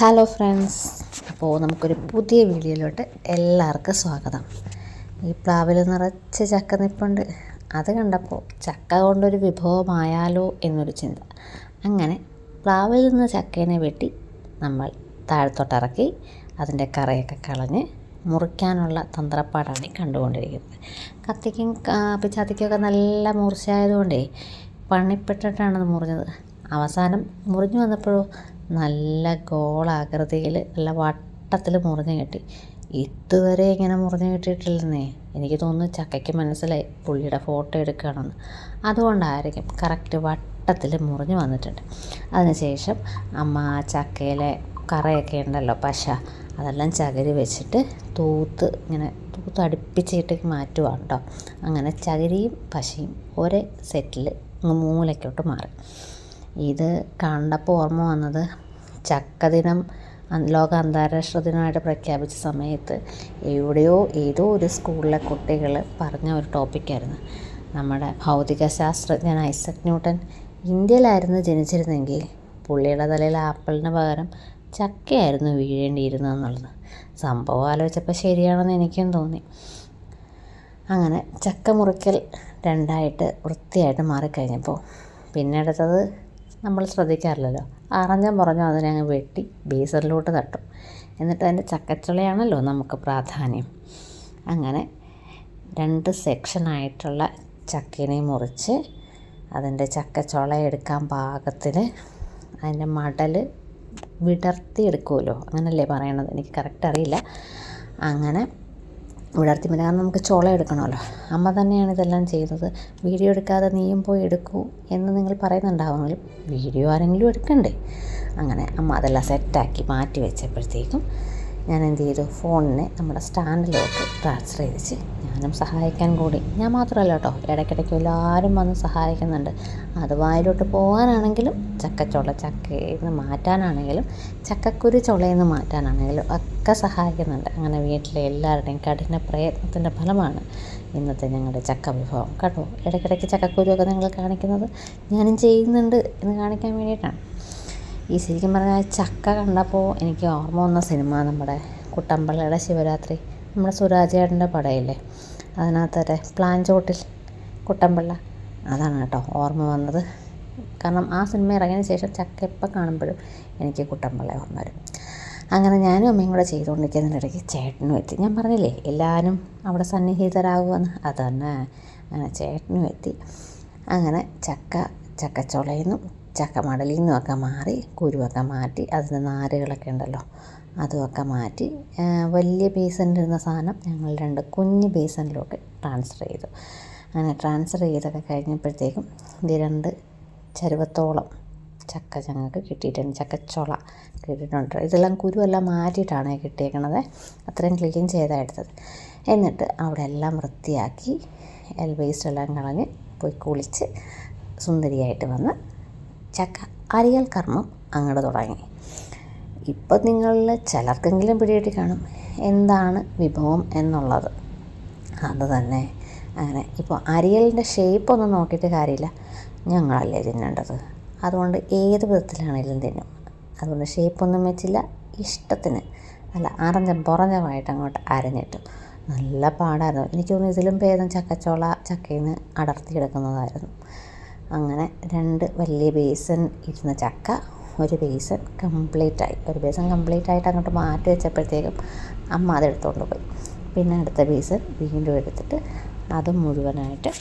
Hello friends, അപ്പോൾ നമുക്കൊരു പുതിയ വീഡിയോയിലോട്ട് എല്ലാവർക്കും സ്വാഗതം. ഈ പ്ലാവിൽ നിറച്ച് ചക്ക നിൽപ്പുണ്ട്. അത് കണ്ടപ്പോൾ ചക്ക കൊണ്ടൊരു വിഭവമായാലോ എന്നൊരു ചിന്ത. അങ്ങനെ പ്ലാവിൽ നിന്ന് ചക്കേനെ വെട്ടി നമ്മൾ താഴത്തോട്ടിറക്കി അതിൻ്റെ കറയൊക്കെ കളഞ്ഞ് മുറിക്കാനുള്ള തന്ത്രപ്പാടാണ് ഈ കണ്ടുകൊണ്ടിരിക്കുന്നത്. കത്തിക്കും പിച്ചാത്തിക്കൊക്കെ നല്ല മൂർച്ചയായതുകൊണ്ടേ പണിപ്പെട്ടിട്ടാണത് മുറിഞ്ഞത്. അവസാനം മുറിഞ്ഞു വന്നപ്പോഴോ നല്ല ഗോളാകൃതിയിൽ നല്ല വട്ടത്തിൽ മുറിഞ്ഞ് കിട്ടി. ഇതുവരെ ഇങ്ങനെ മുറിഞ്ഞ് കിട്ടിയിട്ടില്ലെന്നേ. എനിക്ക് തോന്നുന്നു ചക്കയ്ക്ക് മനസ്സിലായി പുള്ളിയുടെ ഫോട്ടോ എടുക്കുകയാണെന്ന്. അതുകൊണ്ടായിരിക്കും കറക്റ്റ് വട്ടത്തിൽ മുറിഞ്ഞ് വന്നിട്ടുണ്ട്. അതിനുശേഷം അമ്മ ചക്കയിലെ കറയൊക്കെ ഉണ്ടല്ലോ, പശ, അതെല്ലാം ചകിരി വെച്ചിട്ട് തൂത്ത് അടുപ്പിച്ചിട്ട് മാറ്റുവാണ് കേട്ടോ. അങ്ങനെ ചകിരിയും പശയും ഒരേ സെറ്റിൽ മൂലയ്ക്കോട്ട് മാറി. ഇത് കണ്ടപ്പോൾ ഓർമ്മ വന്നത് ചക്കദിനം ലോക അന്താരാഷ്ട്ര ദിനമായിട്ട് പ്രഖ്യാപിച്ച സമയത്ത് ഏതോ ഒരു സ്കൂളിലെ കുട്ടികൾ പറഞ്ഞ ഒരു ടോപ്പിക്കായിരുന്നു. നമ്മുടെ ഭൗതിക ശാസ്ത്രജ്ഞൻ ഐസക് ന്യൂട്ടൻ ഇന്ത്യയിലായിരുന്നു ജനിച്ചിരുന്നെങ്കിൽ പുള്ളിയുടെ തലയിൽ ആപ്പിളിന് പകരം ചക്കയായിരുന്നു വീഴേണ്ടിയിരുന്നതെന്നുള്ളത്. സംഭവം ആലോചിച്ചപ്പോൾ ശരിയാണെന്ന് എനിക്കും തോന്നി. അങ്ങനെ ചക്ക മുറിക്കൽ രണ്ടായിട്ട് വൃത്തിയായിട്ട് മാറിക്കഴിഞ്ഞപ്പോൾ പിന്നെ അടുത്തത് നമ്മൾ ശ്രദ്ധിക്കാറില്ലല്ലോ, അറിഞ്ഞോ പറഞ്ഞോ അതിനെ അങ്ങ് വെട്ടി ബേസറിലോട്ട് തട്ടും. എന്നിട്ട് അതിൻ്റെ ചക്കച്ചുളയാണല്ലോ നമുക്ക് പ്രാധാന്യം. അങ്ങനെ 2 സെക്ഷനായിട്ടുള്ള ചക്കേനെ മുറിച്ച് അതിൻ്റെ ചക്കച്ചുള എടുക്കാൻ പാകത്തിന് അതിൻ്റെ മടൽ വിടർത്തി എടുക്കുമല്ലോ, അങ്ങനല്ലേ പറയണത്, എനിക്ക് കറക്റ്റ് അറിയില്ല. അങ്ങനെ വിടർത്തി കാരണം നമുക്ക് ചുള എടുക്കണമല്ലോ. അമ്മ തന്നെയാണ് ഇതെല്ലാം ചെയ്തത്. വീഡിയോ എടുക്കാതെ നീയും പോയി എടുക്കൂ എന്ന് നിങ്ങൾ പറയുന്നുണ്ടാവുമെങ്കിലും വീഡിയോ ആരെങ്കിലും എടുക്കണ്ടേ. അങ്ങനെ അമ്മ അതെല്ലാം സെറ്റാക്കി മാറ്റി വെച്ചപ്പോഴത്തേക്കും ഞാൻ എന്ത് ചെയ്തു, ഫോണിനെ നമ്മുടെ സ്റ്റാൻഡിലോട്ട് ട്രാൻസ്ഫർ ചെയ്തിച്ച് ഞാനും സഹായിക്കാൻ കൂടി. ഞാൻ മാത്രമല്ല കേട്ടോ, ഇടയ്ക്കിടയ്ക്ക് എല്ലാവരും വന്ന് സഹായിക്കുന്നുണ്ട്. അത് വായിലോട്ട് പോകാനാണെങ്കിലും ചക്കയിൽ നിന്ന് മാറ്റാനാണെങ്കിലും ചക്കക്കുരു ചുളയിൽ നിന്ന് മാറ്റാനാണെങ്കിലും ഒക്കെ സഹായിക്കുന്നുണ്ട്. അങ്ങനെ വീട്ടിലെ എല്ലാവരുടെയും കഠിന പ്രയത്നത്തിൻ്റെ ഫലമാണ് ഇന്നത്തെ ഞങ്ങളുടെ ചക്ക വിഭവം കേട്ടോ. ഇടയ്ക്കിടയ്ക്ക് ചക്കക്കുരുവൊക്കെ നിങ്ങൾ കാണിക്കുന്നത് ഞാനും ചെയ്യുന്നുണ്ട് എന്ന് കാണിക്കാൻ വേണ്ടിയിട്ടാണ്. ഈ ശരിക്കും പറഞ്ഞാൽ ചക്ക കണ്ടപ്പോൾ എനിക്ക് ഓർമ്മ വന്ന സിനിമ നമ്മുടെ കുട്ടമ്പിള്ളയുടെ ശിവരാത്രി, നമ്മുടെ സുരാജേട്ടൻ്റെ പടയില്ലേ, അതിനകത്തെ പ്ലാഞ്ചോട്ടിൽ കുട്ടമ്പിള്ള, അതാണ് കേട്ടോ ഓർമ്മ വന്നത്. കാരണം ആ സിനിമ ഇറങ്ങിയതിന് ശേഷം ചക്ക എപ്പോൾ കാണുമ്പോഴും എനിക്ക് കുട്ടമ്പിള്ള ഓർമ്മ വരും. അങ്ങനെ ഞാനും അമ്മയും കൂടെ ചെയ്തുകൊണ്ടിരിക്കുന്നതിനിടയ്ക്ക് ചേട്ടനും എത്തി. ഞാൻ പറഞ്ഞില്ലേ എല്ലാവരും അവിടെ സന്നിഹിതരാകുമെന്ന്, അതുതന്നെ. അങ്ങനെ ചേട്ടനും എത്തി. അങ്ങനെ ചക്കച്ചുളയിൽ നിന്നും ചക്ക മടലിൽ നിന്നുമൊക്കെ മാറി കുരുവൊക്കെ മാറ്റി അതിന് നാരുകളൊക്കെ ഉണ്ടല്ലോ അതുമൊക്കെ മാറ്റി വലിയ ബേസനിലിരുന്ന സാധനം ഞങ്ങൾ 2 കുഞ്ഞ് ബേസനിലോട്ട് ട്രാൻസ്ഫർ ചെയ്തു. അങ്ങനെ ട്രാൻസ്ഫർ ചെയ്തൊക്കെ കഴിഞ്ഞപ്പോഴത്തേക്കും ഇത് 2 ചരുവത്തോളം ചക്ക ഞങ്ങൾക്ക് കിട്ടിയിട്ടുണ്ട്, ചക്കച്ചുള കിട്ടിയിട്ടുണ്ട്. ഇതെല്ലാം കുരുവെല്ലാം മാറ്റിയിട്ടാണ് കിട്ടിയേക്കണത്. അത്രയും ക്ലീൻ ചെയ്താണ് എടുത്തത്. എന്നിട്ട് അവിടെ എല്ലാം വൃത്തിയാക്കി വേസ്റ്റെല്ലാം കളഞ്ഞ് പോയി കുളിച്ച് സുന്ദരിയായിട്ട് വന്ന് ചക്ക അരിയൽ കർമ്മം അങ്ങോട്ട് തുടങ്ങി. ഇപ്പം നിങ്ങളിൽ ചിലർക്കെങ്കിലും പിടികിട്ടി കാണും എന്താണ് വിഭവം എന്നുള്ളത്. അത് തന്നെ. അങ്ങനെ ഇപ്പോൾ അരിയലിൻ്റെ ഷേപ്പൊന്നും നോക്കിയിട്ട് കാര്യമില്ല, ഞങ്ങളല്ലേ തിന്നേണ്ടത്. അതുകൊണ്ട് ഏത് വിധത്തിലാണെങ്കിലും തിന്നും. അതുകൊണ്ട് ഷേപ്പൊന്നും വെച്ചില്ല, ഇഷ്ടത്തിന് നല്ല പുറഞ്ഞമായിട്ട് അങ്ങോട്ട് അരഞ്ഞിട്ടു. നല്ല പാടായിരുന്നു. എനിക്ക് തോന്നുന്നു ഇതിലും ഭേദം ചക്കയിൽ നിന്ന് അടർത്തിയെടുക്കുന്നതായിരുന്നു. അങ്ങനെ 2 വലിയ ബേസൻ ഇരുന്ന ചക്ക ഒരു ബേസൻ കംപ്ലീറ്റ് ആയിട്ട് അങ്ങോട്ട് മാറ്റി വെച്ചപ്പോഴത്തേക്കും അമ്മ അതെടുത്തുകൊണ്ട് പോയി. പിന്നെ അടുത്ത ബേസൻ വീണ്ടും എടുത്തിട്ട് അതും മുഴുവനായിട്ട്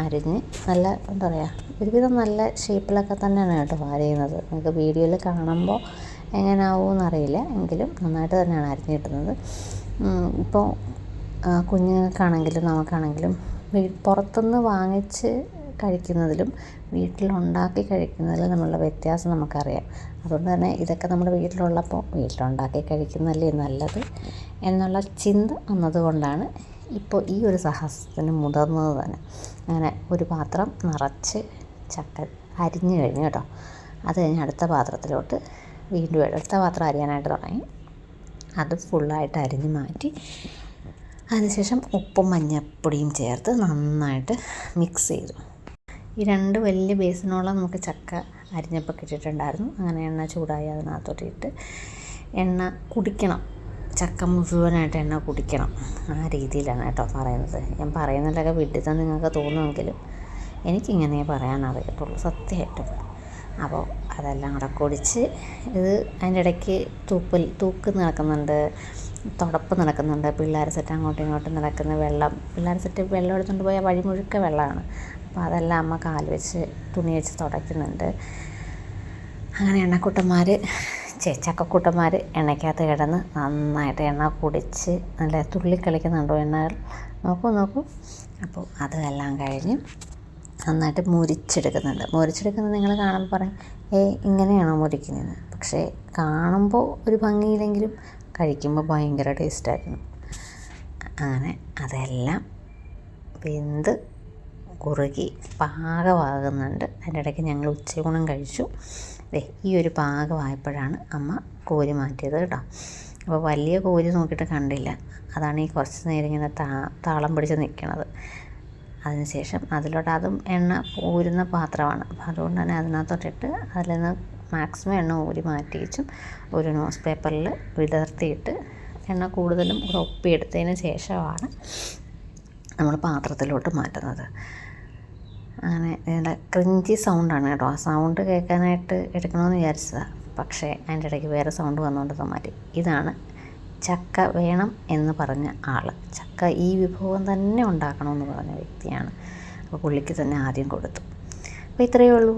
അരിഞ്ഞ് നല്ല എന്താ പറയുക, ഒരുവിധം നല്ല ഷേപ്പിലൊക്കെ തന്നെയാണ് കേട്ടോ അരിയുന്നത്. നിങ്ങൾക്ക് വീഡിയോയിൽ കാണുമ്പോൾ എങ്ങനെയാവുമെന്നറിയില്ല, എങ്കിലും നന്നായിട്ട് തന്നെയാണ് അരിഞ്ഞിട്ടുന്നത്. ഇപ്പോൾ കുഞ്ഞുങ്ങൾക്കാണെങ്കിലും നമുക്കാണെങ്കിലും പുറത്തുനിന്ന് വാങ്ങിച്ച് കഴിക്കുന്നതിലും വീട്ടിലുണ്ടാക്കി കഴിക്കുന്നതിലും നമ്മളുടെ വ്യത്യാസം നമുക്കറിയാം. അതുകൊണ്ട് തന്നെ ഇതൊക്കെ നമ്മുടെ വീട്ടിലുണ്ടാക്കി കഴിക്കുന്നതല്ലേ നല്ലത് എന്നുള്ള ചിന്ത വന്നതുകൊണ്ടാണ് ഇപ്പോൾ ഈ ഒരു സാഹസത്തിന് മുതിർന്നത് തന്നെ. അങ്ങനെ ഒരു പാത്രം നിറച്ച് ചക്ക അരിഞ്ഞ് കഴിഞ്ഞു കേട്ടോ. അത് കഴിഞ്ഞ് അടുത്ത പാത്രത്തിലോട്ട് വീണ്ടും അടുത്ത പാത്രം അരിയാനായിട്ട് തുടങ്ങി. അത് ഫുള്ളായിട്ട് അരിഞ്ഞ് മാറ്റി അതിനുശേഷം ഉപ്പും മഞ്ഞൾപ്പൊടിയും ചേർത്ത് നന്നായിട്ട് മിക്സ് ചെയ്തു. ഈ 2 വലിയ ബേസിനോളം നമുക്ക് ചക്ക അരിഞ്ഞപ്പോൾ കിട്ടിയിട്ടുണ്ടായിരുന്നു. അങ്ങനെ എണ്ണ ചൂടായി അതിനകത്തോട്ട് ഇട്ട് എണ്ണ കുടിക്കണം, ചക്ക മുഴുവനായിട്ട് എണ്ണ കുടിക്കണം, ആ രീതിയിലാണ് കേട്ടോ പറയുന്നത്. ഞാൻ പറയുന്നതിലൊക്കെ വിഡിത്തം നിങ്ങൾക്ക് തോന്നുമെങ്കിലും എനിക്കിങ്ങനെ പറയാൻ അറിയത്തുള്ളൂ സത്യമായിട്ടും. അപ്പോൾ അതെല്ലാം കൂടെ കുടിച്ച് ഇത് അതിൻ്റെ ഇടയ്ക്ക് തൂക്ക് നടക്കുന്നുണ്ട്, തുടപ്പ് നടക്കുന്നുണ്ട്, പിള്ളേർ സെറ്റ് അങ്ങോട്ടും ഇങ്ങോട്ടും നടക്കുന്ന വെള്ളം, പിള്ളേർ സെറ്റ് വെള്ളം എടുത്തുകൊണ്ട് പോയാൽ വഴി മുഴുക്ക വെള്ളമാണ്. അപ്പോൾ അതെല്ലാം അമ്മ കാല് വെച്ച് തുണി വെച്ച് തുടയ്ക്കുന്നുണ്ട്. അങ്ങനെ ചക്കക്കൂട്ടന്മാർ എണ്ണയ്ക്കകത്ത് കിടന്ന് നന്നായിട്ട് എണ്ണ കുടിച്ച് നല്ല തുള്ളിക്കളിക്കുന്നുണ്ടോ എണ്ണകൾ, നോക്കൂ. അപ്പോൾ അതെല്ലാം കഴിഞ്ഞ് നന്നായിട്ട് മുരിച്ചെടുക്കുന്നത് നിങ്ങൾ കാണുമ്പോൾ പറയും ഇങ്ങനെയാണോ മുരിക്കുന്നതെന്ന്. പക്ഷേ കാണുമ്പോൾ ഒരു ഭംഗിയില്ലെങ്കിലും കഴിക്കുമ്പോൾ ഭയങ്കര ടേസ്റ്റായിരുന്നു. അങ്ങനെ അതെല്ലാം വെന്ത് കുറുകി പാകമാകുന്നുണ്ട്. അതിൻ്റെ ഇടയ്ക്ക് ഞങ്ങൾ ഉച്ചയൂണം കഴിച്ചു. ഈ ഒരു പാകമായപ്പോഴാണ് അമ്മ കോരി മാറ്റിയത് കേട്ടോ. അപ്പോൾ വലിയ കോരി നോക്കിയിട്ട് കണ്ടില്ല, അതാണ് ഈ കുറച്ച് നേരം ഇങ്ങനെ താളം പിടിച്ച് നിൽക്കണത്. അതിനുശേഷം അതും എണ്ണ ഊരുന്ന പാത്രമാണ്, അപ്പോൾ അതുകൊണ്ട് തന്നെ അതിനകത്തോട്ടിട്ട് അതിൽ നിന്ന് മാക്സിമം എണ്ണ ഊരി മാറ്റി വെച്ചും ഒരു ന്യൂസ് പേപ്പറിൽ വിടർത്തിയിട്ട് എണ്ണ കൂടുതലും ഒപ്പിയെടുത്തതിന് ശേഷമാണ് നമ്മൾ പാത്രത്തിലോട്ട് മാറ്റുന്നത്. അങ്ങനെ ഇതിൻ്റെ ക്രിഞ്ചി സൗണ്ടാണ് കേട്ടോ. ആ സൗണ്ട് കേൾക്കാനായിട്ട് എടുക്കണമെന്ന് വിചാരിച്ചതാണ്, പക്ഷേ അതിൻ്റെ ഇടയ്ക്ക് വേറെ സൗണ്ട് വന്നുകൊണ്ട് മാറ്റി. ഇതാണ് ചക്ക വേണം എന്ന് പറഞ്ഞ ആൾ, ചക്ക ഈ വിഭവം തന്നെ ഉണ്ടാക്കണമെന്ന് പറഞ്ഞ വ്യക്തിയാണ്. അപ്പോൾ പുള്ളിക്ക് തന്നെ ആദ്യം കൊടുത്തു. അപ്പോൾ ഇത്രയേ ഉള്ളൂ.